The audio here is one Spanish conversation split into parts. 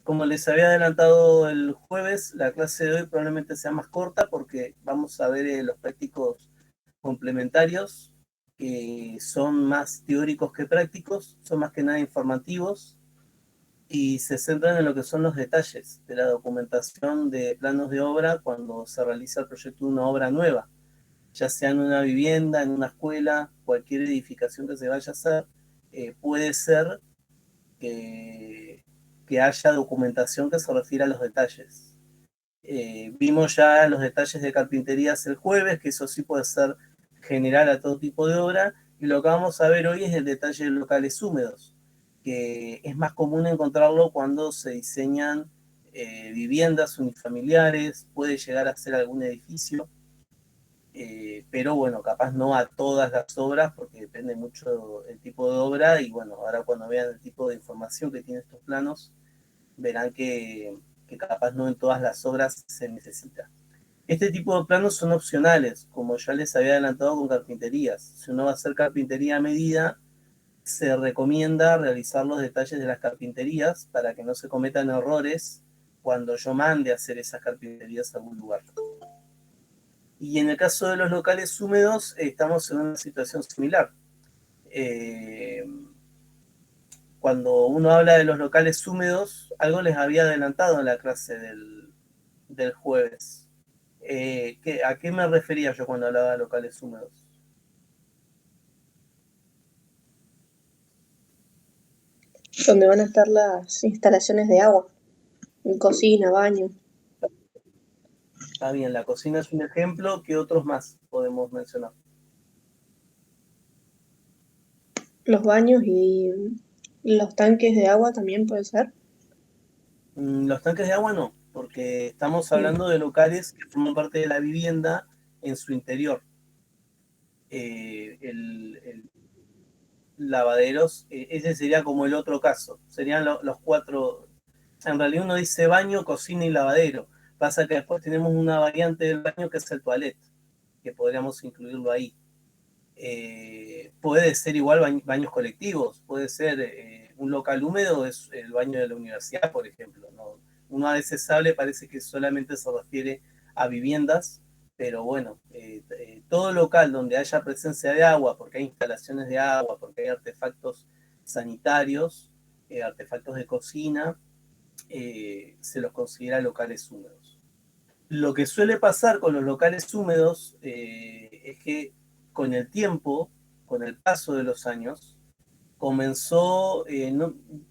como les había adelantado el jueves, la clase de hoy probablemente sea más corta porque vamos a ver los prácticos complementarios, que son más teóricos que prácticos, son más que nada informativos y se centran en lo que son los detalles de la documentación de planos de obra cuando se realiza el proyecto de una obra nueva, ya sea en una vivienda, en una escuela, cualquier edificación que se vaya a hacer, puede ser que, que haya documentación que se refiera a los detalles. Vimos ya los detalles de carpinterías el jueves, que eso sí puede ser general a todo tipo de obra, y lo que vamos a ver hoy es el detalle de locales húmedos, que es más común encontrarlo cuando se diseñan viviendas unifamiliares, puede llegar a ser algún edificio, pero bueno, capaz no a todas las obras, porque depende mucho el tipo de obra, y bueno, ahora cuando vean el tipo de información que tienen estos planos, verán que capaz no en todas las obras se necesita. Este tipo de planos son opcionales, como ya les había adelantado con carpinterías. Si uno va a hacer carpintería a medida, se recomienda realizar los detalles de las carpinterías para que no se cometan errores cuando yo mande a hacer esas carpinterías a algún lugar. Y en el caso de los locales húmedos, estamos en una situación similar. Eh, Cuando uno habla de los locales húmedos, algo les había adelantado en la clase del jueves. ¿A qué me refería yo cuando hablaba de locales húmedos? Donde van a estar las instalaciones de agua, cocina, baño. Está bien, la cocina es un ejemplo, ¿qué otros más podemos mencionar? Los baños y los tanques de agua también puede ser. Los tanques de agua no, porque estamos Mm. hablando de locales que forman parte de la vivienda en su interior. El lavaderos, ese sería como el otro caso. Serían los cuatro. En realidad uno dice baño, cocina y lavadero. Pasa que después tenemos una variante del baño que es el toilet, que podríamos incluirlo ahí. Puede ser igual baños colectivos, puede ser un local húmedo, es el baño de la universidad, por ejemplo. ¿No? Uno a veces sabe, parece que solamente se refiere a viviendas, pero bueno, todo local donde haya presencia de agua, porque hay instalaciones de agua, porque hay artefactos sanitarios, artefactos de cocina, se los considera locales húmedos. Lo que suele pasar con los locales húmedos es que con el tiempo, con el paso de los años, comenzó,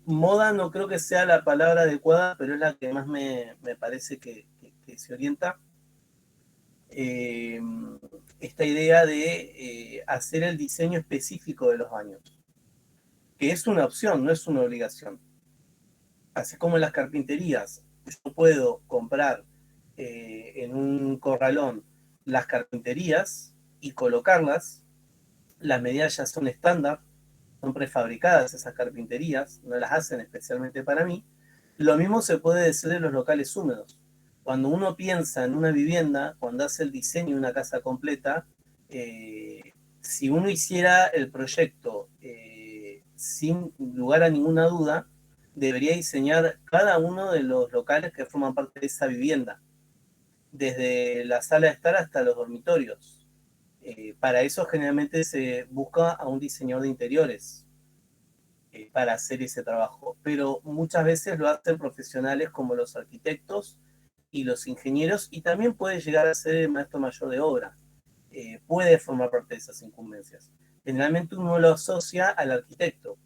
moda no creo que sea la palabra adecuada, pero es la que más me parece que se orienta, eh, esta idea de hacer el diseño específico de los baños, que es una opción, no es una obligación. Así como en las carpinterías, yo puedo comprar en un corralón las carpinterías y colocarlas, las medidas ya son estándar, son prefabricadas esas carpinterías, no las hacen especialmente para mí. Lo mismo se puede decir de los locales húmedos. Cuando uno piensa en una vivienda, cuando hace el diseño de una casa completa, si uno hiciera el proyecto sin lugar a ninguna duda, debería diseñar cada uno de los locales que forman parte de esa vivienda, desde la sala de estar hasta los dormitorios. Para eso generalmente se busca a un diseñador de interiores para hacer ese trabajo, pero muchas veces lo hacen profesionales como los arquitectos y los ingenieros, y también puede llegar a ser el maestro mayor de obra. Puede formar parte de esas incumbencias. Generalmente uno lo asocia al arquitecto,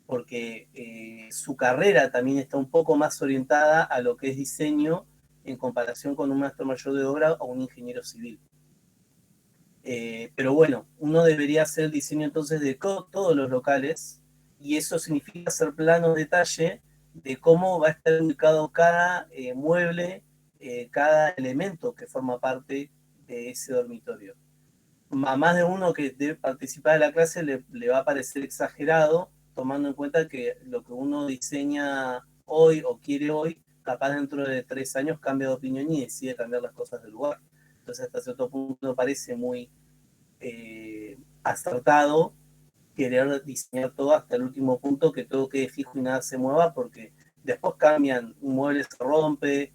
porque su carrera también está un poco más orientada a lo que es diseño en comparación con un maestro mayor de obra o un ingeniero civil. Pero bueno, uno debería hacer el diseño entonces de todos los locales, y eso significa hacer planos de detalle de cómo va a estar ubicado cada mueble, cada elemento que forma parte de ese dormitorio. A más de uno que debe participar de la clase le va a parecer exagerado, tomando en cuenta que lo que uno diseña hoy o quiere hoy, capaz dentro de 3 años cambia de opinión y decide cambiar las cosas del lugar. Entonces hasta cierto punto parece muy acertado querer diseñar todo hasta el último punto, que todo quede fijo y nada se mueva, porque después cambian, un mueble se rompe,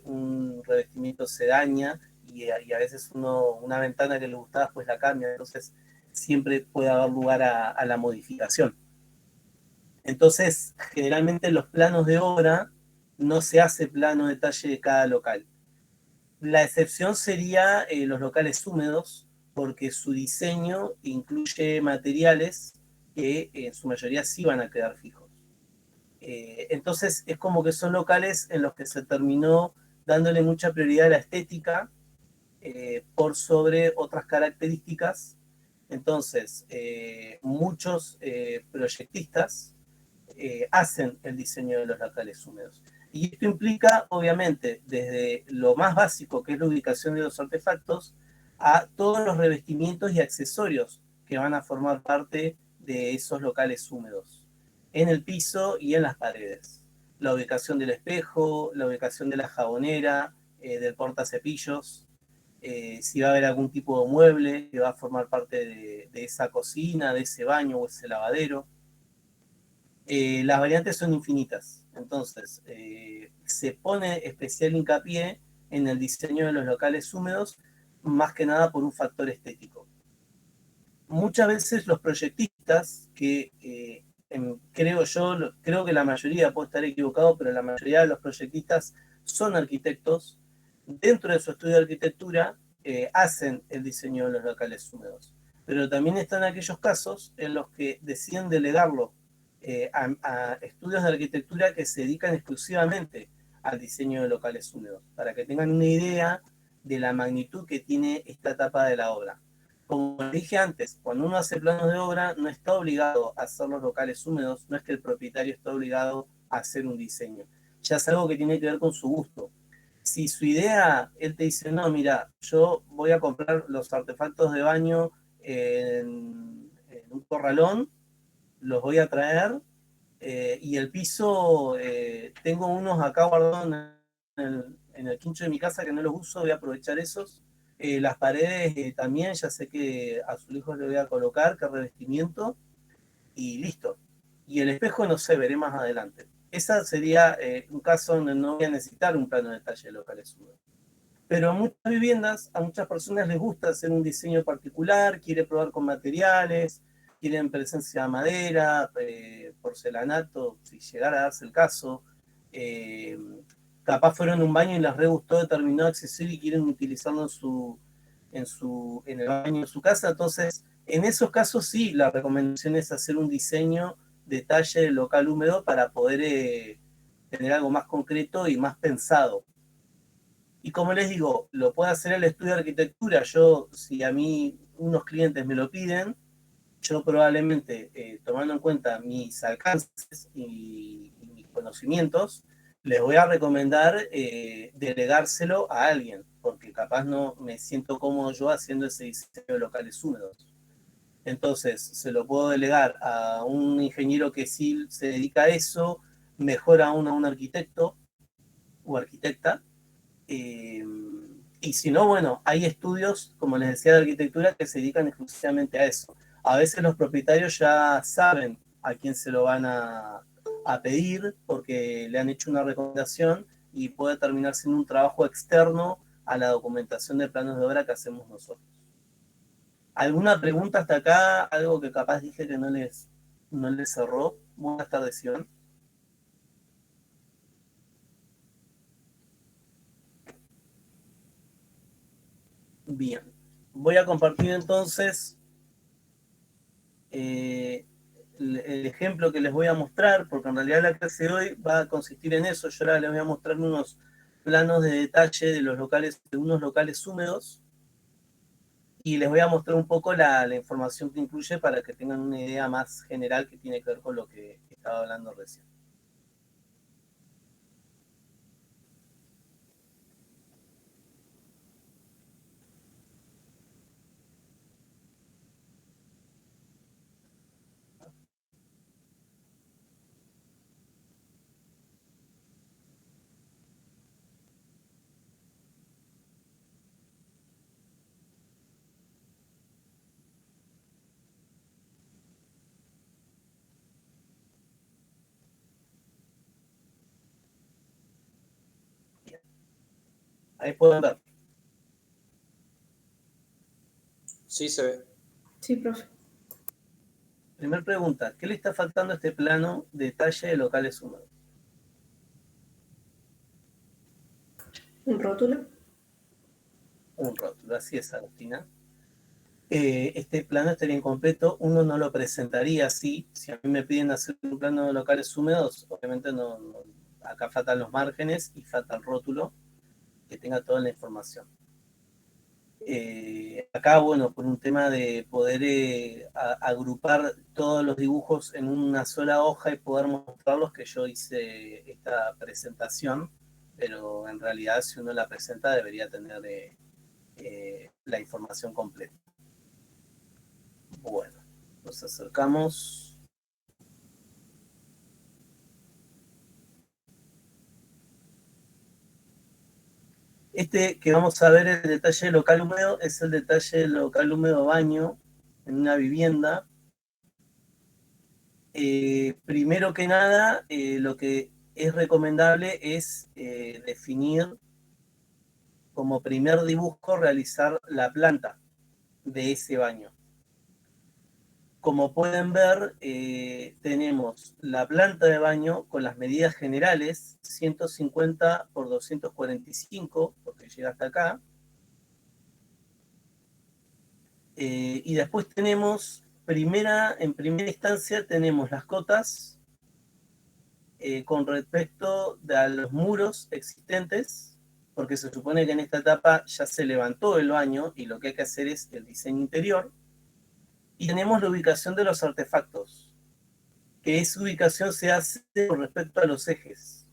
un revestimiento se daña y a veces una ventana que le gustaba pues la cambia, entonces siempre puede haber lugar a la modificación. Entonces, generalmente en los planos de obra no se hace plano detalle de cada local. La excepción sería los locales húmedos, porque su diseño incluye materiales que en su mayoría sí van a quedar fijos. Entonces es como que son locales en los que se terminó dándole mucha prioridad a la estética por sobre otras características. Entonces, muchos proyectistas hacen el diseño de los locales húmedos. Y esto implica, obviamente, desde lo más básico, que es la ubicación de los artefactos, a todos los revestimientos y accesorios que van a formar parte de esos locales húmedos, en el piso y en las paredes. La ubicación del espejo, la ubicación de la jabonera, del portacepillos, si va a haber algún tipo de mueble que va a formar parte de esa cocina, de ese baño o ese lavadero. Las variantes son infinitas, entonces se pone especial hincapié en el diseño de los locales húmedos, más que nada por un factor estético. Muchas veces los proyectistas, que creo que la mayoría, puedo estar equivocado, pero la mayoría de los proyectistas son arquitectos, dentro de su estudio de arquitectura hacen el diseño de los locales húmedos. Pero también están aquellos casos en los que deciden delegarlo a estudios de arquitectura que se dedican exclusivamente al diseño de locales húmedos, para que tengan una idea de la magnitud que tiene esta etapa de la obra. Como dije antes, cuando uno hace planos de obra no está obligado a hacer los locales húmedos, no es que el propietario está obligado a hacer un diseño, ya es algo que tiene que ver con su gusto. Si su idea, él te dice, no, mira, yo voy a comprar los artefactos de baño en un corralón, los voy a traer y el piso, tengo unos acá guardados en el quincho de mi casa que no los uso, voy a aprovechar esos. Las paredes también, ya sé que a sus hijos le voy a colocar, qué revestimiento, y listo. Y el espejo no sé, veré más adelante. Esa sería un caso donde no voy a necesitar un plano de detalle de locales húmedos. Pero a muchas viviendas, a muchas personas les gusta hacer un diseño particular, quiere probar con materiales, quieren presencia de madera, porcelanato, si llegara a darse el caso. Eh, Capaz fueron a un baño y les re gustó determinado accesorio y quieren utilizarlo en el baño de su casa. Entonces, en esos casos sí, la recomendación es hacer un diseño detalle del local húmedo para poder tener algo más concreto y más pensado. Y como les digo, lo puede hacer el estudio de arquitectura. Yo, si a mí unos clientes me lo piden, yo probablemente, tomando en cuenta mis alcances y mis conocimientos, les voy a recomendar delegárselo a alguien, porque capaz no me siento cómodo yo haciendo ese diseño de locales húmedos. Entonces, se lo puedo delegar a un ingeniero que sí se dedica a eso, mejor aún a un arquitecto o arquitecta, eh, y si no, bueno, hay estudios, como les decía, de arquitectura que se dedican exclusivamente a eso. A veces los propietarios ya saben a quién se lo van a pedir porque le han hecho una recomendación y puede terminar siendo un trabajo externo a la documentación de planos de obra que hacemos nosotros. ¿Alguna pregunta hasta acá? ¿Algo que capaz dije que no les cerró? Buenas tardes, Iván. Bien. Voy a compartir entonces el ejemplo que les voy a mostrar, porque en realidad la clase de hoy va a consistir en eso. Yo ahora les voy a mostrar unos planos de detalle de unos locales húmedos y les voy a mostrar un poco la información que incluye para que tengan una idea más general que tiene que ver con lo que estaba hablando recién. Ahí pueden ver. Sí, se ve. Sí, profe. Primera pregunta, ¿qué le está faltando a este plano de talle de locales húmedos? ¿Un rótulo? Un rótulo, así es, Agustina. Este plano estaría incompleto, uno no lo presentaría así. Si a mí me piden hacer un plano de locales húmedos, obviamente acá faltan los márgenes y falta el rótulo que tenga toda la información. Acá, bueno, por un tema de poder agrupar todos los dibujos en una sola hoja y poder mostrarlos, que yo hice esta presentación, pero en realidad si uno la presenta debería tener la información completa. Bueno, nos acercamos. Este que vamos a ver, el detalle local húmedo, es el detalle local húmedo baño en una vivienda. Primero que nada, lo que es recomendable es definir como primer dibujo, realizar la planta de ese baño. Como pueden ver, tenemos la planta de baño con las medidas generales, 150 por 245, porque llega hasta acá. Y después tenemos, en primera instancia, tenemos las cotas con respecto a los muros existentes, porque se supone que en esta etapa ya se levantó el baño y lo que hay que hacer es el diseño interior. Y tenemos la ubicación de los artefactos, que esa ubicación se hace con respecto a los ejes.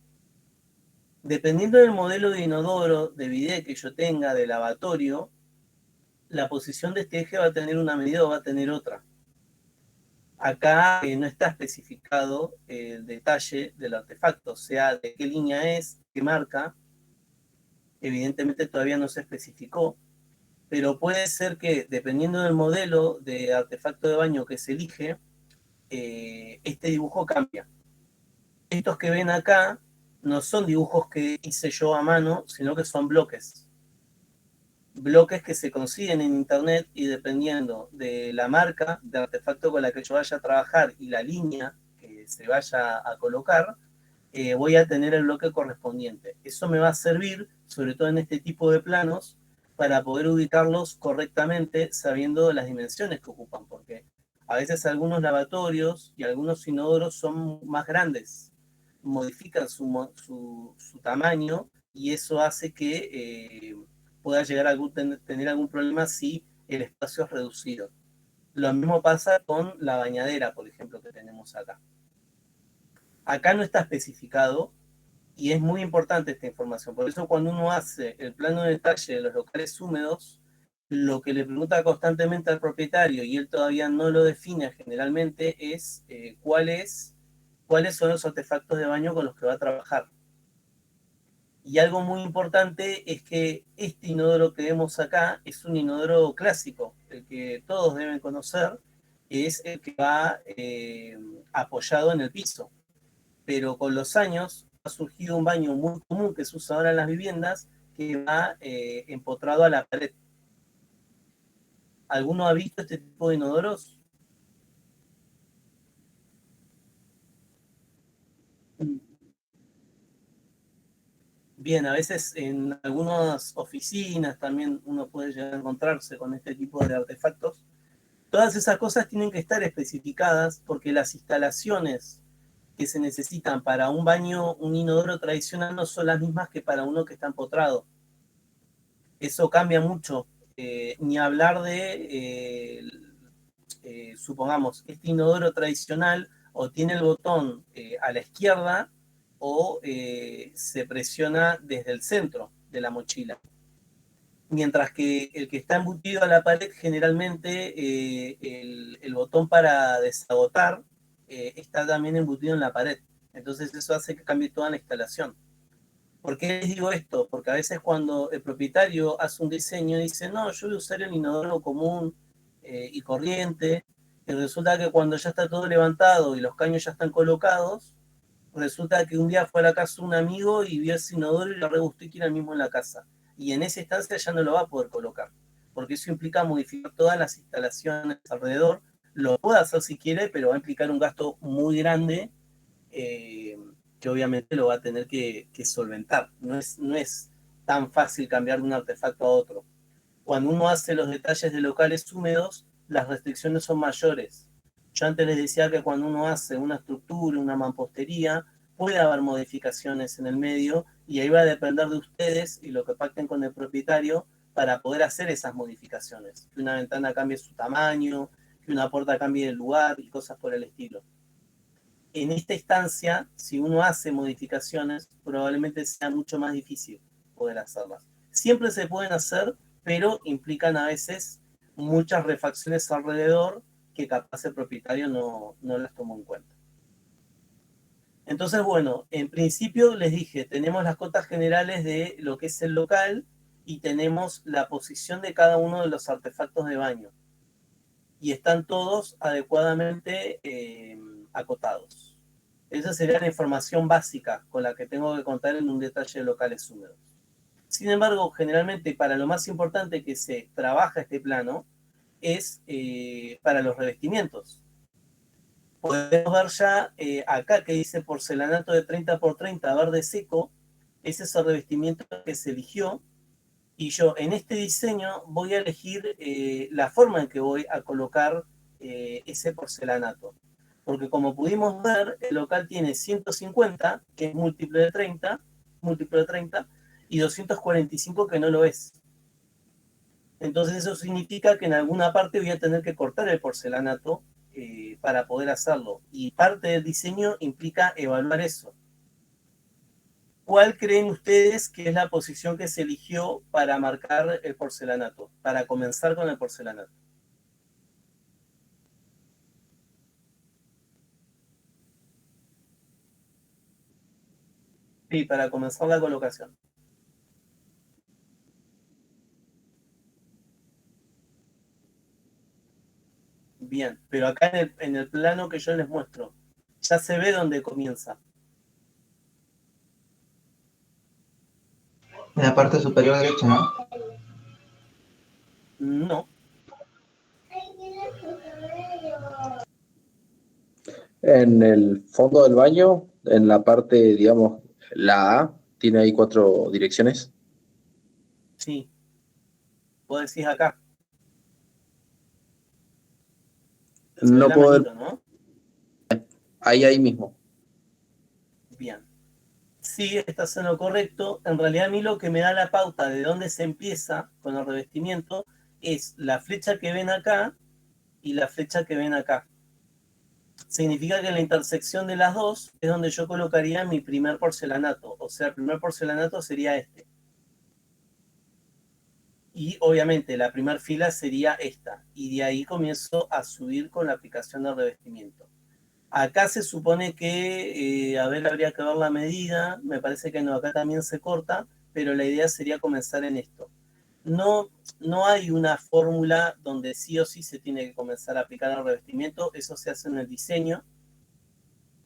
Dependiendo del modelo de inodoro, de bidet que yo tenga, de lavatorio, la posición de este eje va a tener una medida o va a tener otra. Acá no está especificado el detalle del artefacto, o sea, de qué línea es, qué marca. Evidentemente todavía no se especificó, pero puede ser que dependiendo del modelo de artefacto de baño que se elige, este dibujo cambia. Estos que ven acá no son dibujos que hice yo a mano, sino que son bloques. Bloques que se consiguen en internet y dependiendo de la marca de artefacto con la que yo vaya a trabajar y la línea que se vaya a colocar, voy a tener el bloque correspondiente. Eso me va a servir, sobre todo en este tipo de planos, para poder ubicarlos correctamente sabiendo las dimensiones que ocupan, porque a veces algunos lavatorios y algunos inodoros son más grandes, modifican su tamaño y eso hace que pueda llegar a tener algún problema si el espacio es reducido. Lo mismo pasa con la bañadera, por ejemplo, que tenemos acá. Acá no está especificado y es muy importante esta información. Por eso cuando uno hace el plano de detalle de los locales húmedos, lo que le pregunta constantemente al propietario y él todavía no lo define generalmente es cuáles son los artefactos de baño con los que va a trabajar. Y algo muy importante es que este inodoro que vemos acá es un inodoro clásico, el que todos deben conocer, es el que va apoyado en el piso. Pero con los años ha surgido un baño muy común que se usa ahora en las viviendas, que va empotrado a la pared. ¿Alguno ha visto este tipo de inodoros? Bien, a veces en algunas oficinas también uno puede llegar a encontrarse con este tipo de artefactos. Todas esas cosas tienen que estar especificadas porque las instalaciones que se necesitan para un baño, un inodoro tradicional, no son las mismas que para uno que está empotrado. Eso cambia mucho. Ni hablar supongamos, este inodoro tradicional o tiene el botón a la izquierda o se presiona desde el centro de la mochila. Mientras que el que está embutido a la pared, generalmente el botón para desagotar está también embutido en la pared. Entonces eso hace que cambie toda la instalación. ¿Por qué les digo esto? Porque a veces cuando el propietario hace un diseño dice, no, yo voy a usar el inodoro común y corriente, y resulta que cuando ya está todo levantado y los caños ya están colocados, resulta que un día fue a la casa un amigo y vio ese inodoro y le re gustó y quiere el mismo en la casa. y en esa instancia ya no lo va a poder colocar, porque eso implica modificar todas las instalaciones alrededor. Lo puede hacer si quiere, pero va a implicar un gasto muy grande que obviamente lo va a tener que solventar. No es tan fácil cambiar de un artefacto a otro. Cuando uno hace los detalles de locales húmedos, las restricciones son mayores. Yo antes les decía que cuando uno hace una estructura, una mampostería, puede haber modificaciones en el medio y ahí va a depender de ustedes y lo que pacten con el propietario para poder hacer esas modificaciones. Que una ventana cambie su tamaño, que una puerta cambie de lugar y cosas por el estilo. En esta instancia, si uno hace modificaciones, probablemente sea mucho más difícil poder hacerlas. Siempre se pueden hacer, pero implican a veces muchas refacciones alrededor que capaz el propietario no las tomó en cuenta. Entonces, bueno, en principio les dije, tenemos las cotas generales de lo que es el local y tenemos la posición de cada uno de los artefactos de baño. Y están todos adecuadamente acotados. Esa sería la información básica con la que tengo que contar en un detalle de locales húmedos. Sin embargo, generalmente para lo más importante que se trabaja este plano es para los revestimientos. Podemos ver ya acá que dice porcelanato de 30 por 30 verde seco. Ese es el revestimiento que se eligió. Y yo en este diseño voy a elegir la forma en que voy a colocar ese porcelanato. Porque como pudimos ver, el local tiene 150, que es múltiplo de 30, y 245 que no lo es. Entonces eso significa que en alguna parte voy a tener que cortar el porcelanato para poder hacerlo. Y parte del diseño implica evaluar eso. ¿Cuál creen ustedes que es la posición que se eligió para marcar el porcelanato, para comenzar con el porcelanato? Sí, para comenzar la colocación. Bien, pero acá en el plano que yo les muestro, ya se ve dónde comienza. En la parte superior derecha, ¿no? No, En el fondo del baño, en la parte, digamos, la A, tiene ahí 4 direcciones. sí, vos decís acá, se ve No la puedo ver, manito, ¿no? ahí mismo. Bien. Sí, estás en lo correcto. En realidad a mí lo que me da la pauta de dónde se empieza con el revestimiento es la flecha que ven acá y la flecha que ven acá. Significa que en la intersección de las dos es donde yo colocaría mi primer porcelanato. O sea, el primer porcelanato sería este. Y obviamente la primera fila sería esta. Y de ahí comienzo a subir con la aplicación del revestimiento. Acá se supone que, a ver, habría que ver la medida. Me parece que no, acá también se corta, pero la idea sería comenzar en esto. No, no hay una fórmula donde sí o sí se tiene que comenzar a aplicar el revestimiento. Eso se hace en el diseño.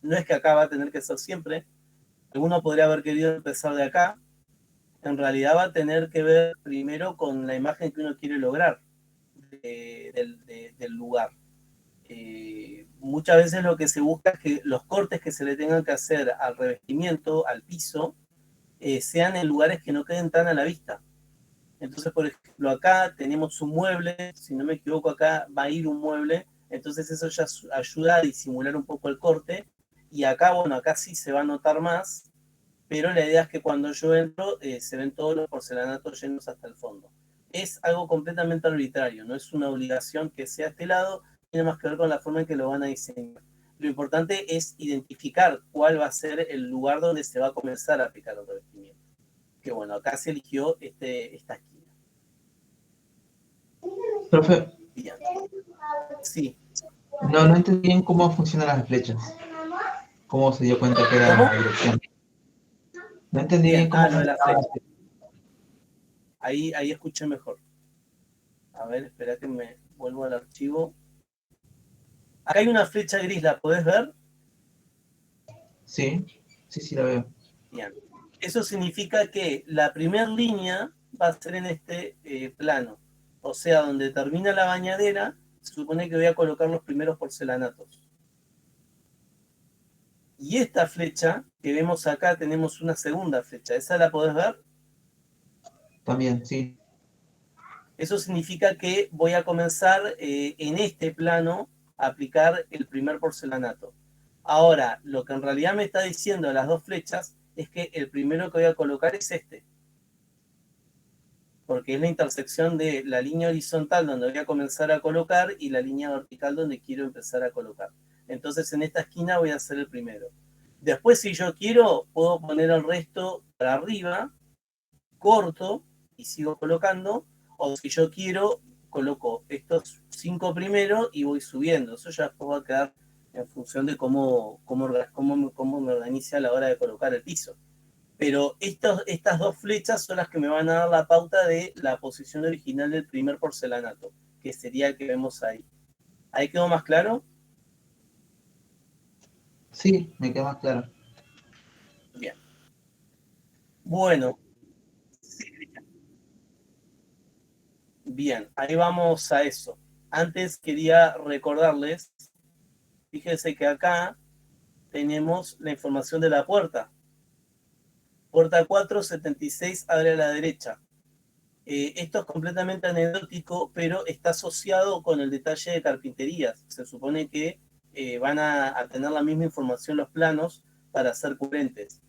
No es que acá va a tener que ser siempre. Alguno podría haber querido empezar de acá. En realidad va a tener que ver primero con la imagen que uno quiere lograr del lugar. Muchas veces lo que se busca es que los cortes que se le tengan que hacer al revestimiento, al piso, sean en lugares que no queden tan a la vista. Entonces, por ejemplo, acá tenemos un mueble, si no me equivoco, acá va a ir un mueble, entonces eso ya ayuda a disimular un poco el corte. Y acá, bueno, acá sí se va a notar más, pero la idea es que cuando yo entro se ven todos los porcelanatos llenos hasta el fondo. Es algo completamente arbitrario, no es una obligación que sea este lado, tiene más que ver con la forma en que lo van a diseñar. Lo importante es identificar cuál va a ser el lugar donde se va a comenzar a aplicar el revestimiento. Que bueno, acá se eligió esta esquina. Profe, Bien. Sí. no entendí bien cómo funcionan las flechas. ¿Cómo se dio cuenta que era ¿Cómo? la dirección? No entendí bien Bien. cómo Lo de la funcionaban las flecha. flechas. Ahí escuché mejor. A ver, espera que me vuelvo al archivo. Acá hay una flecha gris, ¿la podés ver? Sí, sí, la veo. Bien. Eso significa que la primera línea va a ser en este plano. O sea, donde termina la bañadera, se supone que voy a colocar los primeros porcelanatos. Y esta flecha que vemos acá, tenemos una segunda flecha. ¿Esa la podés ver? También, sí. Eso significa que voy a comenzar en este plano a aplicar el primer porcelanato. Ahora, lo que en realidad me está diciendo las dos flechas es que el primero que voy a colocar es este. Porque es la intersección de la línea horizontal donde voy a comenzar a colocar y la línea vertical donde quiero empezar a colocar. Entonces en esta esquina voy a hacer el primero. Después, si yo quiero, puedo poner el resto para arriba, corto y sigo colocando, o si yo quiero, coloco estos 5 primero y voy subiendo. Eso ya después va a quedar en función de cómo me organice a la hora de colocar el piso. Pero estas dos flechas son las que me van a dar la pauta de la posición original del primer porcelanato, que sería el que vemos ahí. ¿Ahí quedó más claro? Sí, me queda más claro. Bien. Bueno, bien, ahí vamos a eso. Antes quería recordarles, fíjense que acá tenemos la información de la puerta. Puerta 476 abre a la derecha. Esto es completamente anecdótico, pero está asociado con el detalle de carpinterías. Se supone que van a tener la misma información los planos para ser coherentes.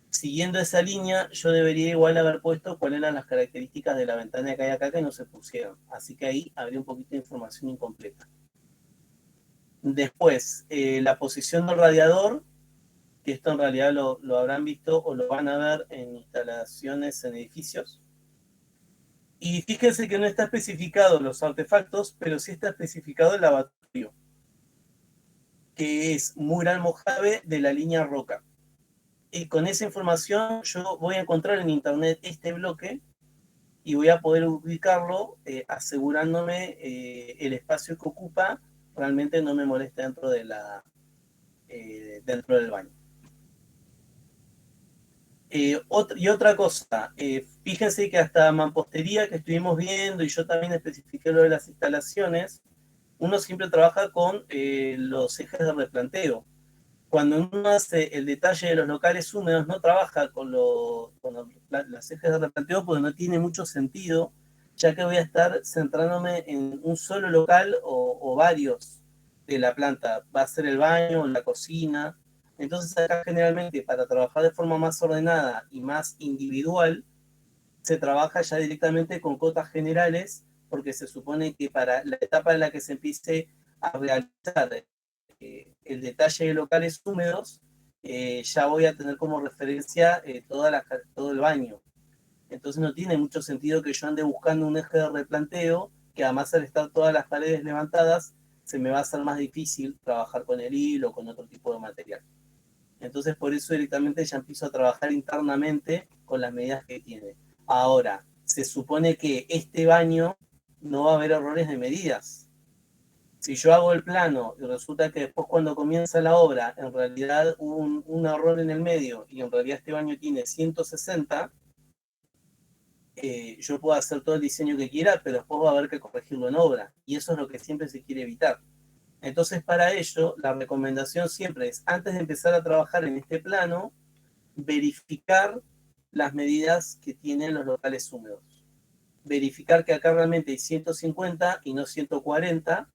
Siguiendo esa línea, yo debería igual haber puesto cuáles eran las características de la ventana que hay acá que no se pusieron. Así que ahí habría un poquito de información incompleta. Después, la posición del radiador, que esto en realidad lo habrán visto o lo van a ver en instalaciones en edificios. Y fíjense que no está especificado los artefactos, pero sí está especificado el lavatorio, que es mural mojave de la línea Roca. Y con esa información yo voy a encontrar en internet este bloque y voy a poder ubicarlo asegurándome el espacio que ocupa realmente no me moleste dentro dentro del baño. Y otra cosa, fíjense que hasta mampostería que estuvimos viendo y yo también especifiqué lo de las instalaciones, uno siempre trabaja con los ejes de replanteo. Cuando uno hace el detalle de los locales húmedos, no trabaja con los ejes de replanteo porque no tiene mucho sentido, ya que voy a estar centrándome en un solo local o varios de la planta. Va a ser el baño, la cocina. Entonces acá generalmente para trabajar de forma más ordenada y más individual, se trabaja ya directamente con cotas generales, porque se supone que para la etapa en la que se empiece a realizar el detalle de locales húmedos, ya voy a tener como referencia todo el baño. Entonces no tiene mucho sentido que yo ande buscando un eje de replanteo, que además al estar todas las paredes levantadas, se me va a hacer más difícil trabajar con el hilo o con otro tipo de material. Entonces por eso directamente ya empiezo a trabajar internamente con las medidas que tiene. Ahora, se supone que este baño no va a haber errores de medidas. Si yo hago el plano y resulta que después cuando comienza la obra, en realidad hubo un error en el medio y en realidad este baño tiene 160, yo puedo hacer todo el diseño que quiera, pero después va a haber que corregirlo en obra. Y eso es lo que siempre se quiere evitar. Entonces, para ello, la recomendación siempre es, antes de empezar a trabajar en este plano, verificar las medidas que tienen los locales húmedos. Verificar que acá realmente hay 150 y no 140,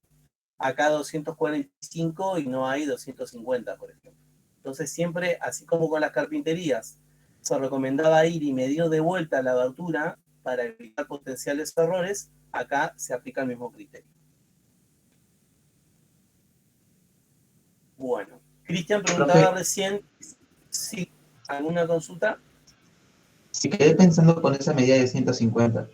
acá 245 y no hay 250, por ejemplo. Entonces, siempre, así como con las carpinterías, se recomendaba ir y medir de vuelta la abertura para evitar potenciales errores, acá se aplica el mismo criterio. Bueno, Cristian preguntaba Profe, recién si alguna consulta. si quedé pensando con esa medida de 150,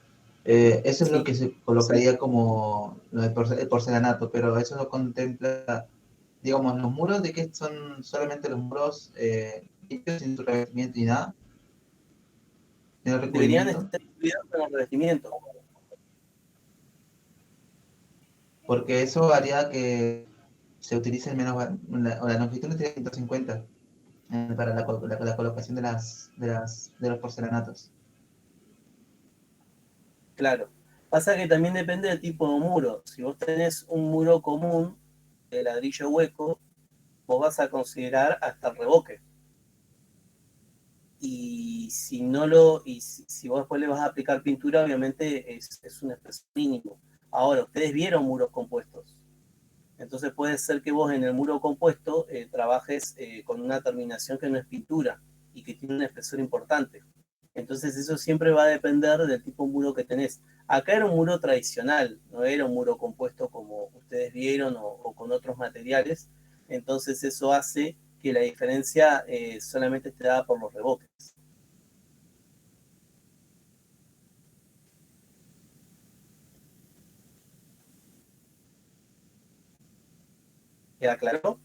eso es lo Sí, que se colocaría como lo de el porcelanato, pero eso no contempla, digamos, los muros de que son solamente los muros limpios sin su revestimiento y nada, sin el deberían recubrimiento, estar incluidos con el revestimiento. porque eso haría que se utilice menos, la longitud de 150 para la colocación de los porcelanatos. Claro. Pasa que también depende del tipo de muro. Si vos tenés un muro común de ladrillo hueco, vos vas a considerar hasta el revoque. Y si no lo, y si vos después le vas a aplicar pintura, obviamente es un espesor mínimo. Ahora, ustedes vieron muros compuestos. Entonces puede ser que vos en el muro compuesto trabajes con una terminación que no es pintura y que tiene un espesor importante. Entonces eso siempre va a depender del tipo de muro que tenés. Acá era un muro tradicional, no era un muro compuesto como ustedes vieron o con otros materiales. Entonces eso hace que la diferencia solamente esté dada por los revoques. ¿Queda claro?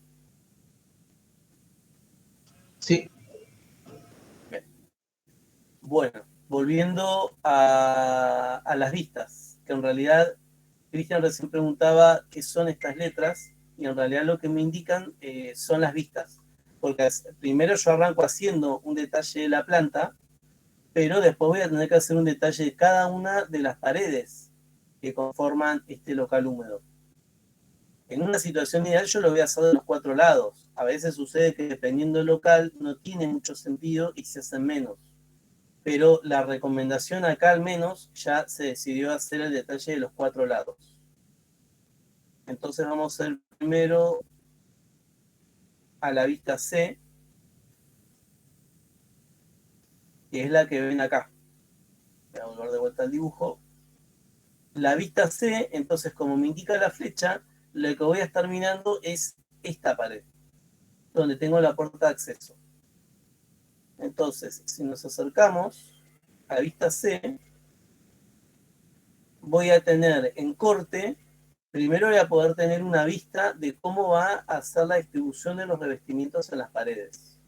Sí. Bien. Bueno, volviendo a las vistas, que en realidad Cristian recién preguntaba qué son estas letras, y en realidad lo que me indican son las vistas. Porque primero yo arranco haciendo un detalle de la planta, pero después voy a tener que hacer un detalle de cada una de las paredes que conforman este local húmedo. En una situación ideal yo lo voy a hacer de los 4 lados. A veces sucede que dependiendo del local no tiene mucho sentido y se hacen menos. Pero la recomendación acá al menos ya se decidió hacer el detalle de los 4 lados. Entonces vamos a ir primero a la vista C, que es la que ven acá. Voy a volver de vuelta al dibujo. La vista C, entonces como me indica la flecha, lo que voy a estar mirando es esta pared, donde tengo la puerta de acceso. Entonces, si nos acercamos a la vista C, voy a tener en corte, primero voy a poder tener una vista de cómo va a ser la distribución de los revestimientos en las paredes.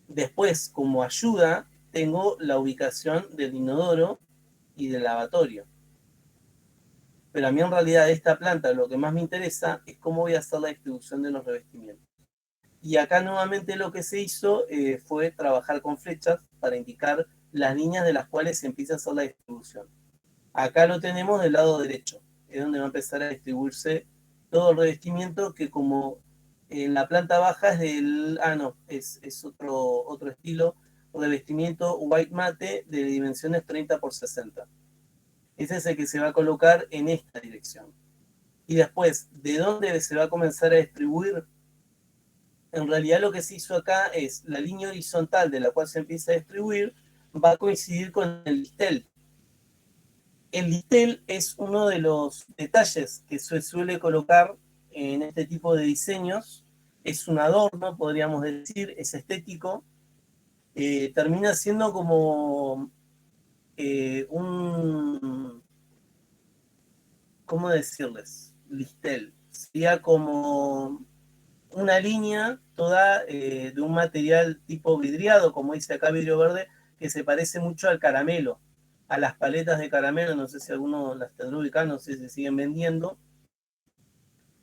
Después, como ayuda, tengo la ubicación del inodoro y del lavatorio. Pero a mí en realidad de esta planta lo que más me interesa es cómo voy a hacer la distribución de los revestimientos. Y acá nuevamente lo que se hizo fue trabajar con flechas para indicar las líneas de las cuales se empieza a hacer la distribución. Acá lo tenemos del lado derecho, es donde va a empezar a distribuirse todo el revestimiento que como en la planta baja es del... es otro estilo, revestimiento white mate de dimensiones 30x60. Ese es el que se va a colocar en esta dirección. Y después, ¿de dónde se va a comenzar a distribuir? En realidad lo que se hizo acá es la línea horizontal de la cual se empieza a distribuir va a coincidir con el listel. El listel es uno de los detalles que se suele colocar en este tipo de diseños. Es un adorno, podríamos decir, es estético. Termina siendo como un... ¿Cómo decirles? Listel. Sería como una línea toda de un material tipo vidriado, como dice acá vidrio verde, que se parece mucho al caramelo, a las paletas de caramelo, no sé si alguno las tendrá ubicadas, no sé si se siguen vendiendo,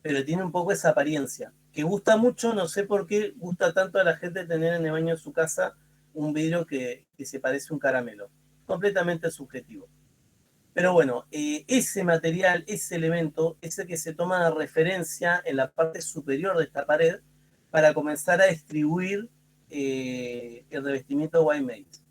pero tiene un poco esa apariencia, que gusta mucho, no sé por qué gusta tanto a la gente tener en el baño de su casa un vidrio que se parece a un caramelo, completamente subjetivo. Pero bueno, ese material, ese elemento, es el que se toma de referencia en la parte superior de esta pared para comenzar a distribuir el revestimiento white mate.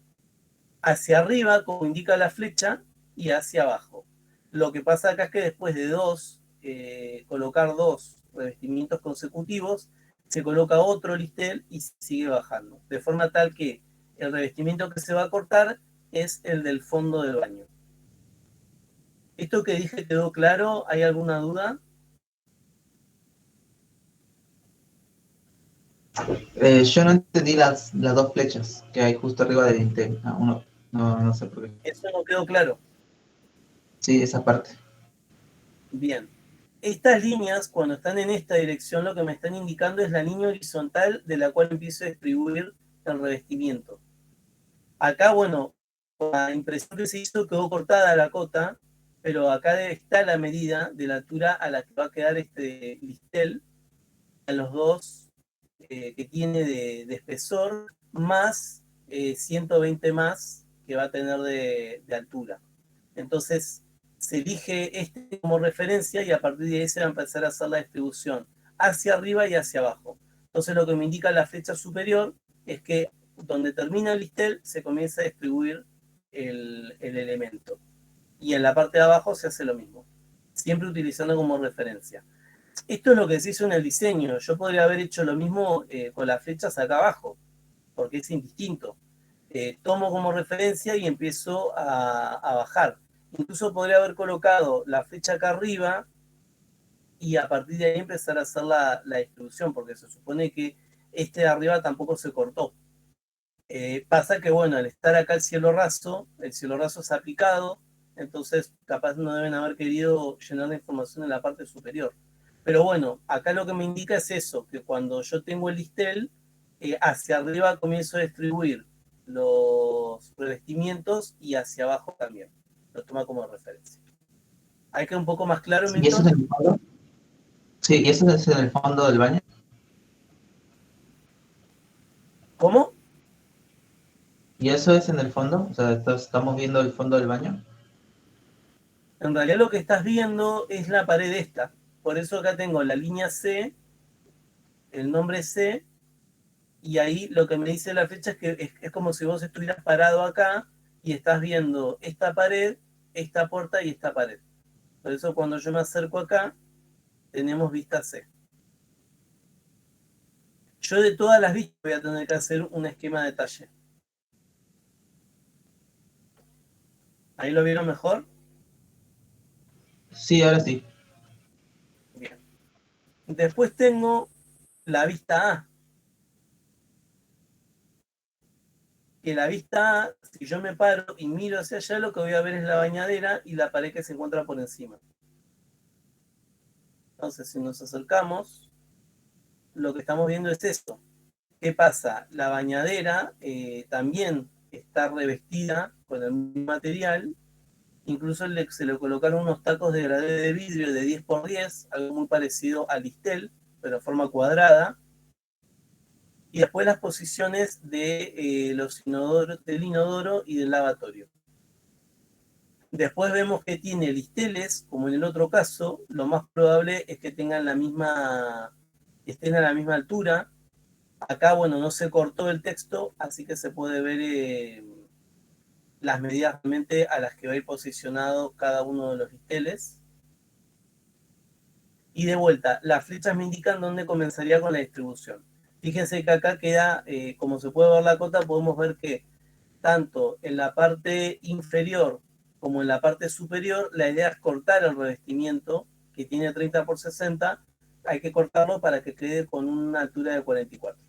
Hacia arriba, como indica la flecha, y hacia abajo. Lo que pasa acá es que después de colocar dos revestimientos consecutivos, se coloca otro listel y sigue bajando. De forma tal que el revestimiento que se va a cortar es el del fondo del baño. ¿Esto que dije quedó claro? ¿Hay alguna duda? Yo no entendí las dos flechas que hay justo arriba del Intel. No sé por qué. Eso no quedó claro. Sí, esa parte. Bien. Estas líneas, cuando están en esta dirección, lo que me están indicando es la línea horizontal de la cual empiezo a distribuir el revestimiento. Acá, bueno, la impresión que se hizo quedó cortada la cota, pero acá está la medida de la altura a la que va a quedar este listel, a los dos que tiene de espesor, más 120 más que va a tener de altura. Entonces, se elige este como referencia y a partir de ahí se va a empezar a hacer la distribución hacia arriba y hacia abajo. Entonces, lo que me indica la flecha superior es que donde termina el listel se comienza a distribuir el elemento. Y en la parte de abajo se hace lo mismo, siempre utilizando como referencia. Esto es lo que se hizo en el diseño. Yo podría haber hecho lo mismo con las flechas acá abajo, porque es indistinto. Tomo como referencia y empiezo a bajar. Incluso podría haber colocado la flecha acá arriba y a partir de ahí empezar a hacer la distribución, porque se supone que este de arriba tampoco se cortó. Pasa que, bueno, al estar acá el cielo raso es aplicado, entonces capaz no deben haber querido llenar la información en la parte superior. Pero bueno, acá lo que me indica es eso, que cuando yo tengo el listel, hacia arriba comienzo a distribuir los revestimientos y hacia abajo también. Lo toma como referencia. ¿Hay que un poco más claro, ¿Y eso Milton? es en el fondo? Sí, ¿y eso es en el fondo del baño? ¿Cómo? ¿Y eso es en el fondo? O sea, estamos viendo el fondo del baño. En realidad lo que estás viendo es la pared esta. Por eso acá tengo la línea C, el nombre C, y ahí lo que me dice la flecha es que es como si vos estuvieras parado acá y estás viendo esta pared, esta puerta y esta pared. Por eso cuando yo me acerco acá, tenemos vista C. Yo de todas las vistas voy a tener que hacer un esquema de detalle. ¿Ahí lo vieron mejor? Sí, ahora sí. Bien. Después tengo la vista A. Que la vista A, si yo me paro y miro hacia allá, lo que voy a ver es la bañadera y la pared que se encuentra por encima. Entonces, si nos acercamos, lo que estamos viendo es esto. ¿Qué pasa? La bañadera también está revestida con el mismo material. Incluso se le colocaron unos tacos de gradé de vidrio de 10×10, algo muy parecido al listel, pero en forma cuadrada. Y después las posiciones de los inodoros, del inodoro y del lavatorio. Después vemos que tiene listeles, como en el otro caso. Lo más probable es que tengan estén a la misma altura. Acá, bueno, no se cortó el texto, así que se puede ver las medidas realmente a las que va a ir posicionado cada uno de los listeles. Y de vuelta, las flechas me indican dónde comenzaría con la distribución. Fíjense que acá queda, como se puede ver la cota, podemos ver que tanto en la parte inferior como en la parte superior, la idea es cortar el revestimiento que tiene 30×60, hay que cortarlo para que quede con una altura de 44.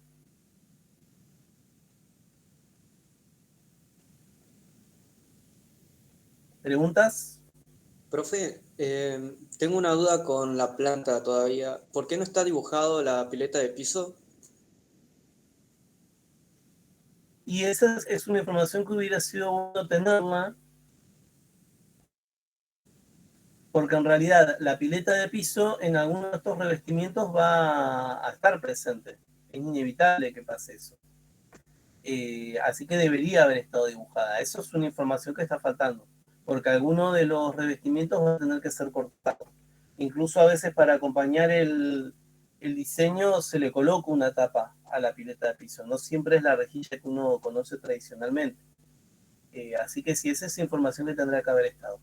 ¿Preguntas? Profe, tengo una duda con la planta todavía. ¿Por qué no está dibujado la pileta de piso? Y esa es una información que hubiera sido bueno tenerla, porque en realidad la pileta de piso en algunos de estos revestimientos va a estar presente. Es inevitable que pase eso. Así que debería haber estado dibujada. Eso es una información que está faltando, porque alguno de los revestimientos va a tener que ser cortado. Incluso a veces para acompañar el diseño se le coloca una tapa a la pileta de piso. No siempre es la rejilla que uno conoce tradicionalmente. Así que sí, esa es información que tendrá que haber estado.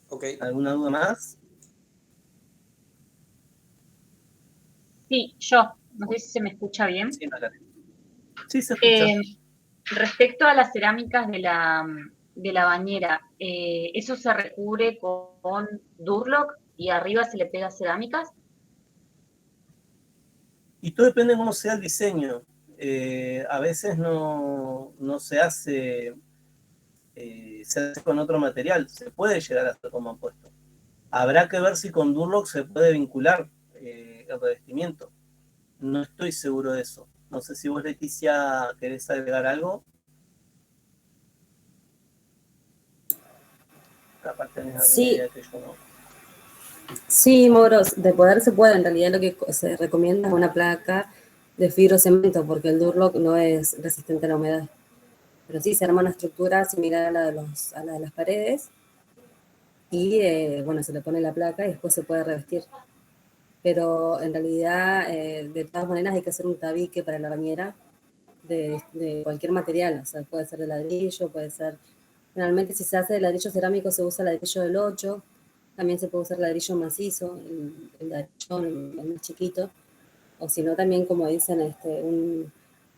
Ok. ¿Alguna duda más? Sí, yo. No sé si se me escucha bien. Sí, Magdalena. Sí, se escucha. Respecto a las cerámicas de la bañera, ¿eso se recubre con Durlock y arriba se le pega cerámicas? Y todo depende de cómo sea el diseño. A veces no se hace con otro material. Se puede llegar a hacer como han puesto. Habrá que ver si con Durlock se puede vincular el revestimiento. No estoy seguro de eso. No sé si vos, Leticia, querés agregar algo. Capaz tenés alguna Sí, idea que yo no. sí, Moros, de poder se puede. En realidad lo que se recomienda es una placa de fibrocemento, porque el Durlock no es resistente a la humedad. Pero sí se arma una estructura similar a la de las paredes y bueno, se le pone la placa y después se puede revestir. Pero en realidad, de todas maneras, hay que hacer un tabique para la bañera de cualquier material, o sea, puede ser de ladrillo, puede ser... Generalmente si se hace de ladrillo cerámico se usa ladrillo del 8, también se puede usar ladrillo macizo, el ladrillo el más chiquito, o si no también, como dicen,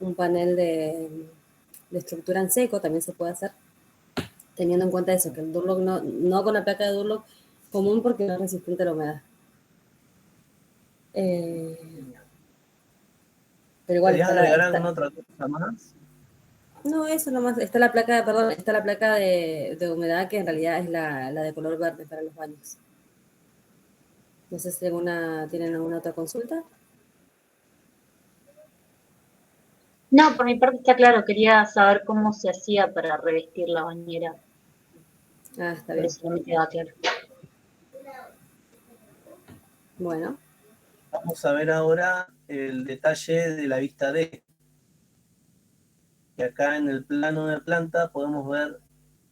un panel de estructura en seco también se puede hacer, teniendo en cuenta eso, que el Durlock no con la placa de Durlock común porque no es resistente a la humedad. Pero igual ¿Querías está agregar alguna otra cosa más? no, eso nomás, está la placa, perdón, está la placa de humedad que en realidad es la de color verde para los baños. No sé si tienen alguna otra consulta. No, por mi parte está claro, quería saber cómo se hacía para revestir la bañera, Ah, está pero bien. eso no me queda claro. Bueno, Vamos a ver ahora el detalle de la vista D. Y acá en el plano de planta podemos ver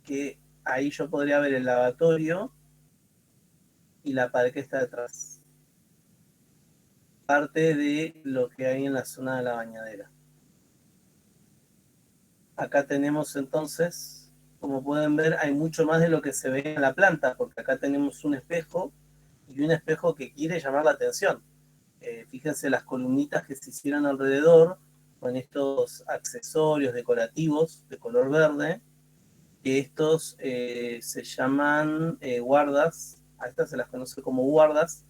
que ahí yo podría ver el lavatorio y la pared que está detrás. Parte de lo que hay en la zona de la bañadera. Acá tenemos entonces, como pueden ver, hay mucho más de lo que se ve en la planta, porque acá tenemos un espejo y un espejo que quiere llamar la atención. Fíjense las columnitas que se hicieron alrededor con estos accesorios decorativos de color verde, que estos se llaman guardas, a estas se las conoce como guardas,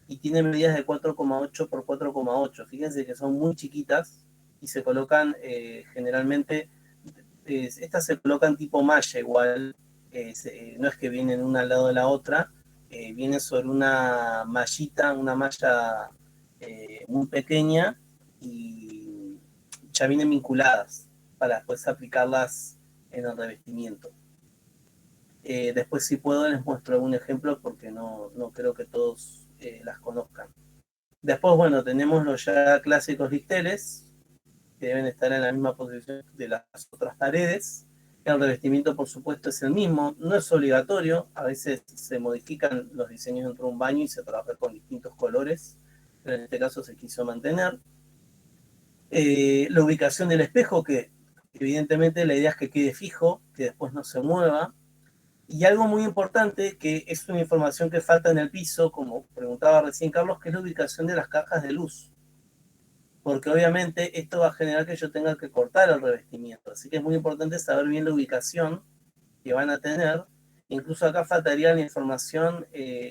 y tienen medidas de 4,8 por 4,8. Fíjense que son muy chiquitas y se colocan generalmente, estas se colocan tipo malla igual, no es que vienen una al lado de la otra, vienen sobre una mallita, una malla muy pequeña y ya vienen vinculadas para después aplicarlas en el revestimiento. Después si puedo les muestro algún ejemplo porque no creo que todos las conozcan. Después, bueno, tenemos los ya clásicos listeles, que deben estar en la misma posición de las otras paredes. El revestimiento, por supuesto, es el mismo, no es obligatorio, a veces se modifican los diseños dentro de un baño y se trabaja con distintos colores, pero en este caso se quiso mantener. La ubicación del espejo, que evidentemente la idea es que quede fijo, que después no se mueva. Y algo muy importante, que es una información que falta en el piso, como preguntaba recién Carlos, que es la ubicación de las cajas de luz. Porque obviamente esto va a generar que yo tenga que cortar el revestimiento. Así que es muy importante saber bien la ubicación que van a tener. Incluso acá faltaría la información,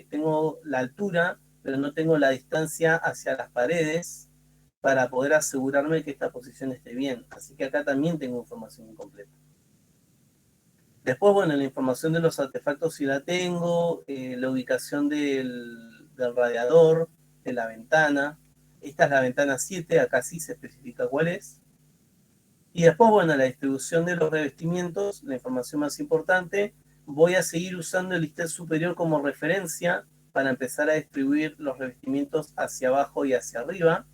tengo la altura, pero no tengo la distancia hacia las paredes para poder asegurarme que esta posición esté bien. Así que acá también tengo información incompleta. Después, bueno, la información de los artefactos sí la tengo, la ubicación del radiador, de la ventana. Esta es la ventana 7, acá sí se especifica cuál es. Y después, bueno, la distribución de los revestimientos, la información más importante. Voy a seguir usando el listel superior como referencia para empezar a distribuir los revestimientos hacia abajo y hacia arriba.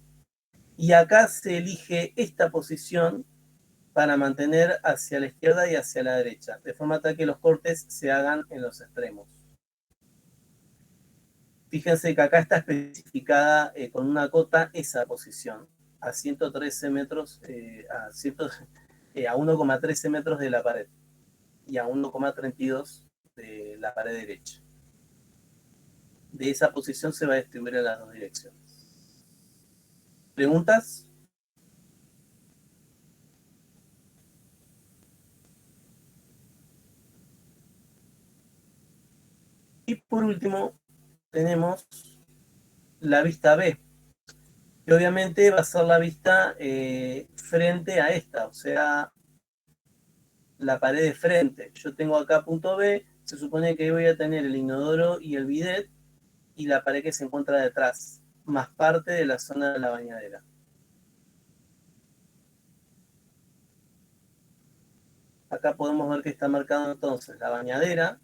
Y acá se elige esta posición para mantener hacia la izquierda y hacia la derecha, de forma tal que los cortes se hagan en los extremos. Fíjense que acá está especificada con una cota esa posición, a 113 metros, a 1,13 metros de la pared y a 1,32 de la pared derecha. De esa posición se va a distribuir en las dos direcciones. ¿Preguntas? Y por último, tenemos la vista B, que obviamente va a ser la vista frente a esta, o sea, la pared de frente. Yo tengo acá punto B, se supone que voy a tener el inodoro y el bidet y la pared que se encuentra detrás, más parte de la zona de la bañadera. Acá podemos ver que está marcado entonces la bañadera,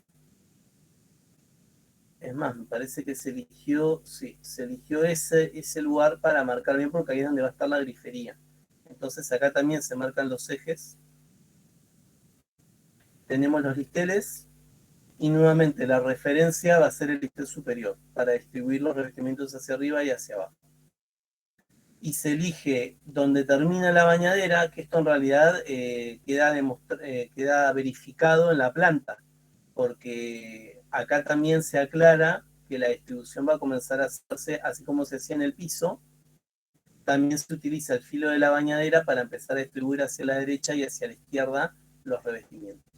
Es más, me parece que se eligió ese lugar para marcar bien porque ahí es donde va a estar la grifería. Entonces acá también se marcan los ejes. Tenemos los listeles y nuevamente la referencia va a ser el listel superior para distribuir los revestimientos hacia arriba y hacia abajo. Y se elige donde termina la bañadera, que esto en realidad queda verificado en la planta, porque acá también se aclara que la distribución va a comenzar a hacerse así como se hacía en el piso. También se utiliza el filo de la bañadera para empezar a distribuir hacia la derecha y hacia la izquierda los revestimientos.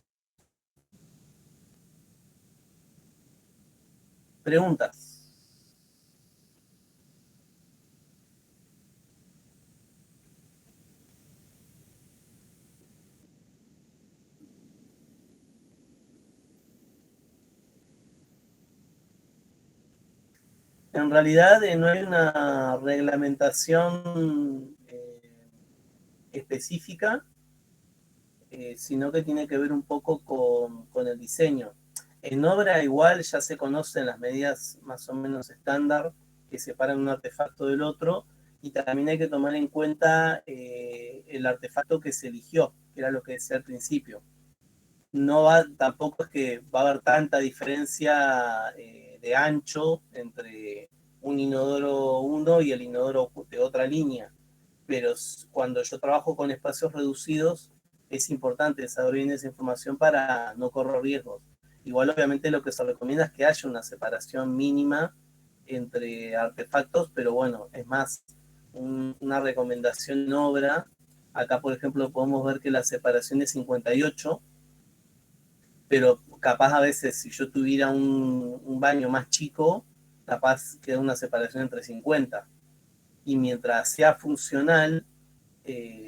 ¿Preguntas? En realidad no hay una reglamentación específica, sino que tiene que ver un poco con el diseño. En obra igual ya se conocen las medidas más o menos estándar que separan un artefacto del otro, y también hay que tomar en cuenta el artefacto que se eligió, que era lo que decía al principio. Tampoco es que va a haber tanta diferencia de ancho entre un inodoro 1 y el inodoro de otra línea, pero cuando yo trabajo con espacios reducidos es importante saber bien esa información para no correr riesgos. Igual obviamente lo que se recomienda es que haya una separación mínima entre artefactos, pero bueno, es más una recomendación en obra. Acá por ejemplo podemos ver que la separación es 58, pero capaz a veces si yo tuviera un baño más chico, capaz queda una separación entre 50. Y mientras sea funcional,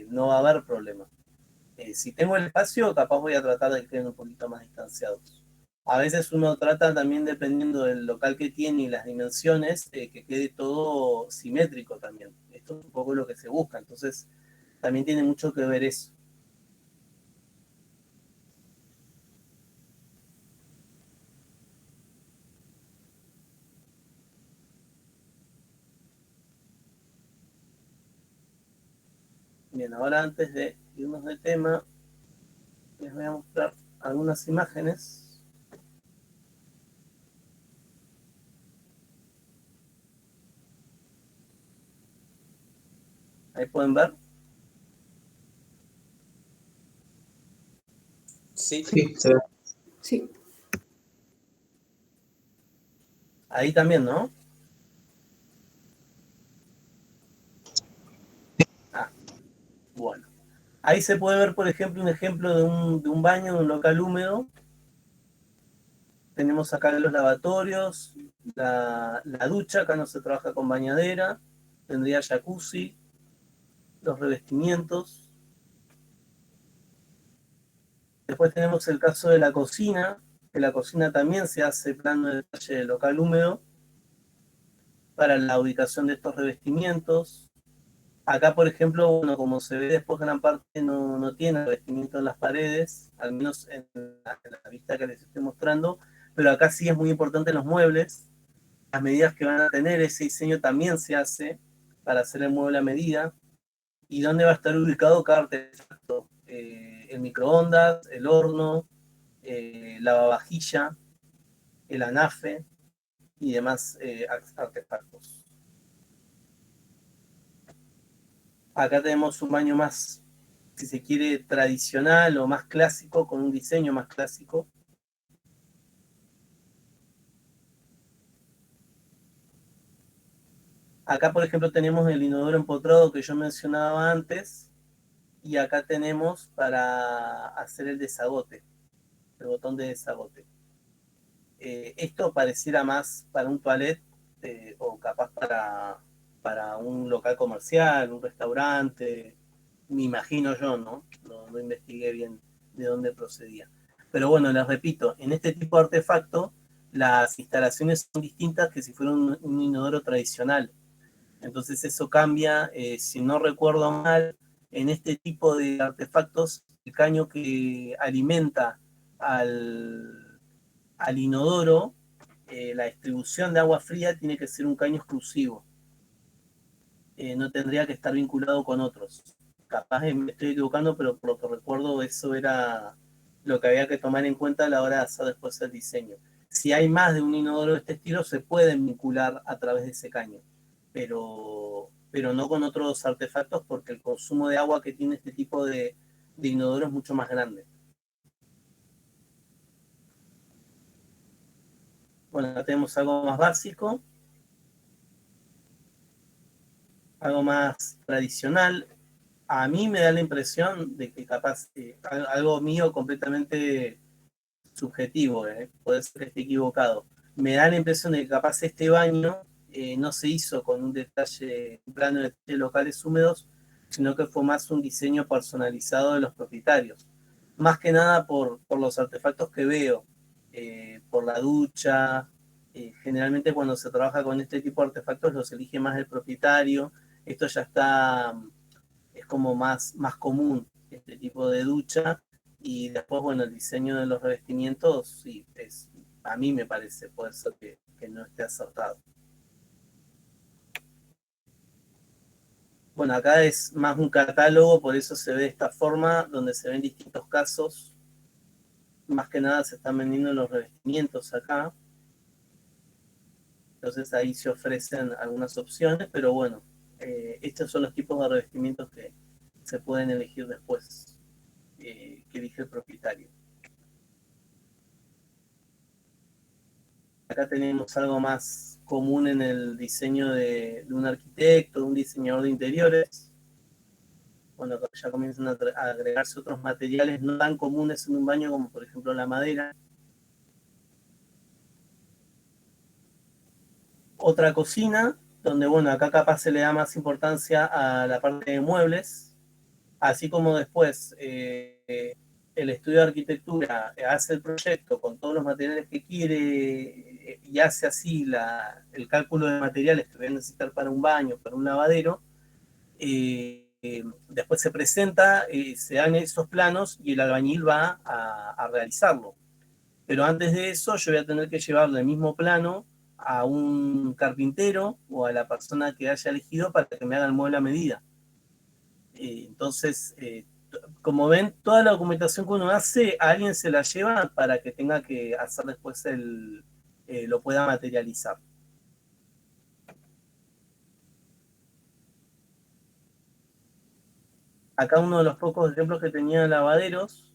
no va a haber problema. Si tengo el espacio, capaz voy a tratar de que queden un poquito más distanciados. A veces uno trata también, dependiendo del local que tiene y las dimensiones, que quede todo simétrico también. Esto es un poco lo que se busca, entonces también tiene mucho que ver eso. Bien, ahora antes de irnos de tema, les voy a mostrar algunas imágenes. Ahí pueden ver. Sí. Sí, se ve. Sí. Ahí también, ¿no? Ah, bueno. Ahí se puede ver, por ejemplo, un ejemplo de un baño, de un local húmedo. Tenemos acá los lavatorios, la ducha, acá no se trabaja con bañadera, tendría jacuzzi, los revestimientos. Después tenemos el caso de la cocina, que la cocina también se hace plano de detalle de local húmedo para la ubicación de estos revestimientos. Acá, por ejemplo, bueno, como se ve después, gran parte no tiene revestimiento en las paredes, al menos en la vista que les estoy mostrando, pero acá sí es muy importante los muebles. Las medidas que van a tener, ese diseño también se hace para hacer el mueble a medida. ¿Y dónde va a estar ubicado cada artefacto? El microondas, el horno, lavavajilla, el anafe y demás artefactos. Acá tenemos un baño más, si se quiere, tradicional o más clásico, con un diseño más clásico. Acá, por ejemplo, tenemos el inodoro empotrado que yo mencionaba antes, y acá tenemos para hacer el desagote, el botón de desagote. Esto pareciera más para un toilet o capaz para un local comercial, un restaurante, me imagino yo, ¿no? No investigué bien de dónde procedía. Pero bueno, les repito, en este tipo de artefacto, las instalaciones son distintas que si fuera un inodoro tradicional. Entonces eso cambia, si no recuerdo mal, en este tipo de artefactos, el caño que alimenta al inodoro la distribución de agua fría tiene que ser un caño exclusivo. No tendría que estar vinculado con otros. Capaz me estoy equivocando, pero por lo que recuerdo eso era lo que había que tomar en cuenta a la hora de hacer después el diseño. Si hay más de un inodoro de este estilo, se pueden vincular a través de ese caño, pero no con otros artefactos porque el consumo de agua que tiene este tipo de inodoro es mucho más grande. Bueno, acá tenemos algo más básico, algo más tradicional. A mí me da la impresión de que capaz, algo mío completamente subjetivo, puede ser que esté equivocado. Me da la impresión de que capaz este baño no se hizo con un plano de detalles locales húmedos, sino que fue más un diseño personalizado de los propietarios. Más que nada por los artefactos que veo, por la ducha. Generalmente cuando se trabaja con este tipo de artefactos los elige más el propietario. Esto ya está, es como más común, este tipo de ducha. Y después, bueno, el diseño de los revestimientos, sí, a mí me parece, puede ser que no esté acertado. Bueno, acá es más un catálogo, por eso se ve de esta forma, donde se ven distintos casos. Más que nada se están vendiendo los revestimientos acá. Entonces ahí se ofrecen algunas opciones, pero bueno, estos son los tipos de revestimientos que se pueden elegir después, que elige el propietario. Acá tenemos algo más común en el diseño de un arquitecto, de un diseñador de interiores. Bueno, ya comienzan a agregarse otros materiales no tan comunes en un baño como por ejemplo la madera. Otra cocina, donde bueno, acá capaz se le da más importancia a la parte de muebles, así como después el estudio de arquitectura hace el proyecto con todos los materiales que quiere y hace así el cálculo de materiales que voy a necesitar para un baño, para un lavadero. Después se presenta, se dan esos planos y el albañil va a realizarlo. Pero antes de eso yo voy a tener que llevarle el mismo plano a un carpintero o a la persona que haya elegido para que me haga el mueble a medida. Entonces, como ven, toda la documentación que uno hace, a alguien se la lleva para que tenga que hacer después lo pueda materializar. Acá uno de los pocos ejemplos que tenía de lavaderos,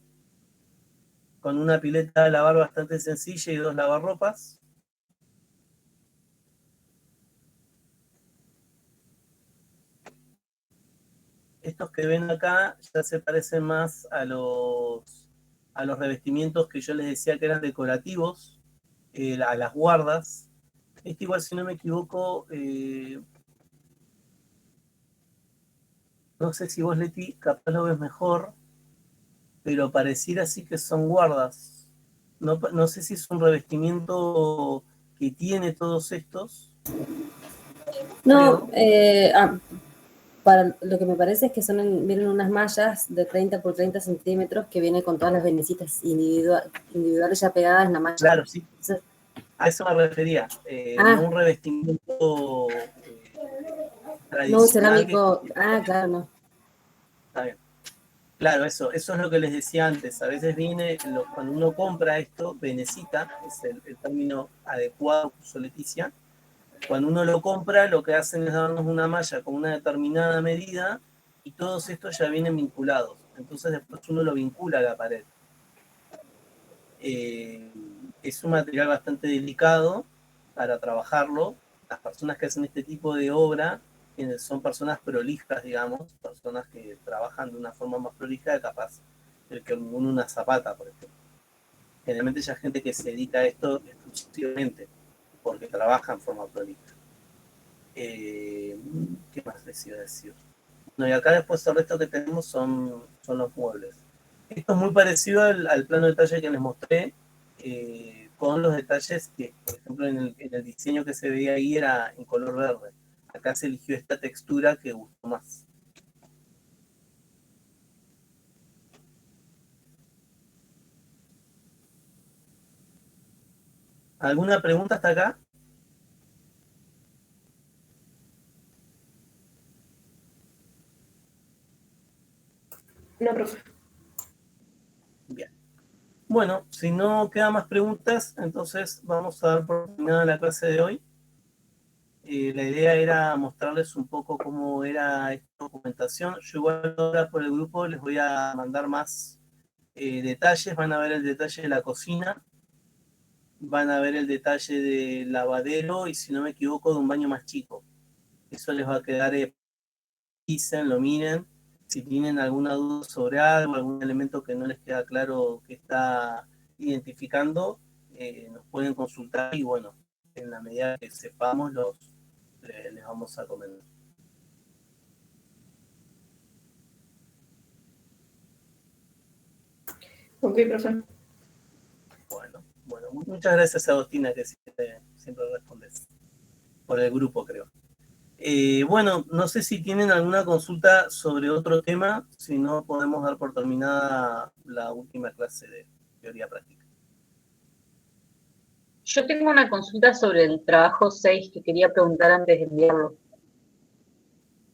con una pileta de lavar bastante sencilla y 2 lavarropas. Estos que ven acá ya se parecen más a los revestimientos que yo les decía que eran decorativos, a las guardas. Este igual, si no me equivoco, no sé si vos, Leti, capaz lo ves mejor, pero pareciera así que son guardas. No sé si es un revestimiento que tiene todos estos. No, para lo que me parece es que vienen unas mallas de 30 por 30 centímetros que vienen con todas las venecitas individuales ya pegadas en la malla. Claro, sí. A eso me refería. No un revestimiento tradicional. No un cerámico. Claro, no. Está bien. Claro, eso es lo que les decía antes. A veces cuando uno compra esto, venecita, es el término adecuado que usó Leticia. Cuando uno lo compra, lo que hacen es darnos una malla con una determinada medida y todos estos ya vienen vinculados. Entonces después uno lo vincula a la pared. Es un material bastante delicado para trabajarlo. Las personas que hacen este tipo de obra son personas prolijas, digamos, personas que trabajan de una forma más prolija de capaz el que una zapata, por ejemplo. Generalmente ya gente que se dedica a esto exclusivamente porque trabaja en forma prolija. ¿Qué más les iba a decir? No, y acá después el resto que tenemos son los muebles. Esto es muy parecido al plano de detalle que les mostré, con los detalles que, por ejemplo, en el diseño que se veía ahí era en color verde. Acá se eligió esta textura que gustó más. ¿Alguna pregunta hasta acá? No, profe. Bien. Bueno, si no quedan más preguntas, entonces vamos a dar por terminada la clase de hoy. La idea era mostrarles un poco cómo era esta documentación. Yo igual ahora por el grupo les voy a mandar más detalles. Van a ver el detalle de la cocina, van a ver el detalle del lavadero y, si no me equivoco, de un baño más chico. Eso les va a quedar, dicen, lo miren. Si tienen alguna duda sobre algo, algún elemento que no les queda claro que está identificando, nos pueden consultar y bueno, en la medida que sepamos les vamos a comentar. Ok, profe. Bueno, muchas gracias, Agostina, que siempre respondes. Por el grupo, creo. Bueno, no sé si tienen alguna consulta sobre otro tema, si no podemos dar por terminada la última clase de teoría práctica. Yo tengo una consulta sobre el trabajo 6 que quería preguntar antes de enviarlo.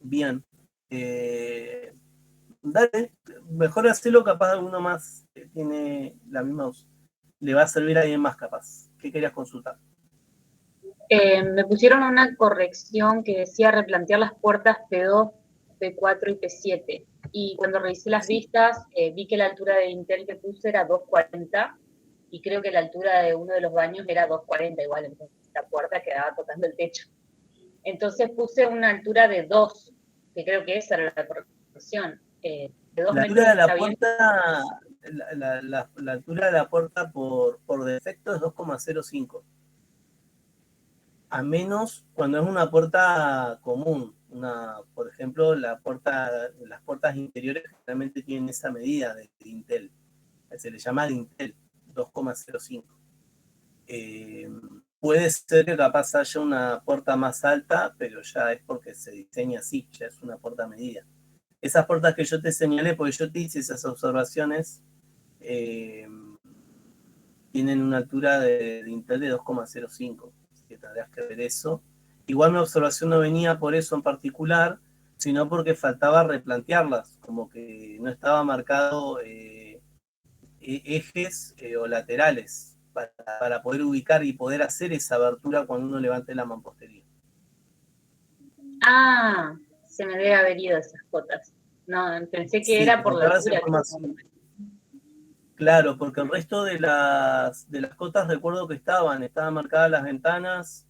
Bien. Dale, mejor hacerlo, capaz alguno más que tiene la misma, le va a servir a alguien más capaz. ¿Qué querías consultar? Me pusieron una corrección que decía replantear las puertas P2, P4 y P7. Y cuando revisé las vistas, vi que la altura de Intel que puse era 240 y creo que la altura de uno de los baños era 240 igual, entonces la puerta quedaba tocando el techo. Entonces puse una altura de 2, que creo que esa era la corrección. De 2 La metros altura de la está bien. puerta, la altura de la puerta por defecto es 2,05. A menos cuando es una puerta común. Por ejemplo, las puertas interiores realmente tienen esa medida de Intel. Se le llama de Intel, 2,05. Puede ser que capaz haya una puerta más alta, pero ya es porque se diseña así, ya es una puerta medida. Esas puertas que yo te señalé, porque yo te hice esas observaciones, tienen una altura de Intel de 2,05. Así que tendrías que ver eso. Igual mi observación no venía por eso en particular, sino porque faltaba replantearlas, como que no estaba marcado ejes o laterales para poder ubicar y poder hacer esa abertura cuando uno levante la mampostería. Ah, se me debe haber ido esas cotas. No, pensé que Sí, era por como la toda esa altura. información. Claro, porque el resto de las cotas recuerdo que estaban marcadas las ventanas,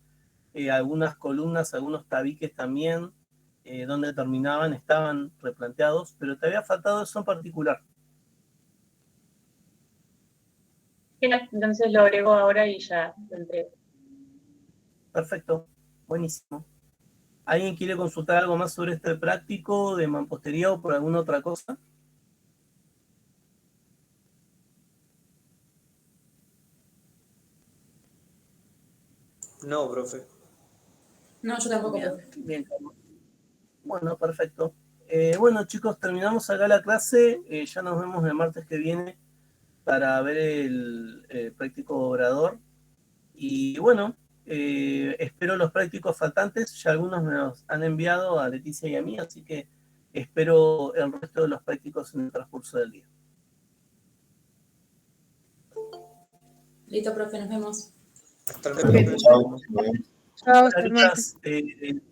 algunas columnas, algunos tabiques también, donde terminaban, estaban replanteados, pero te había faltado eso en particular. Entonces lo agrego ahora y ya lo entrego. Perfecto, buenísimo. ¿Alguien quiere consultar algo más sobre este práctico de mampostería o por alguna otra cosa? No, profe. No, yo tampoco, Bien, profe. bien, Carlos. Bueno, perfecto. Bueno, chicos, terminamos acá la clase. Ya nos vemos el martes que viene para ver el práctico obrador. Y bueno, espero los prácticos faltantes. Ya algunos me los han enviado a Leticia y a mí, así que espero el resto de los prácticos en el transcurso del día. Listo, profe, nos vemos. Hasta el Ok, martes. profe. Chao. Chao, hasta el Caritas, martes.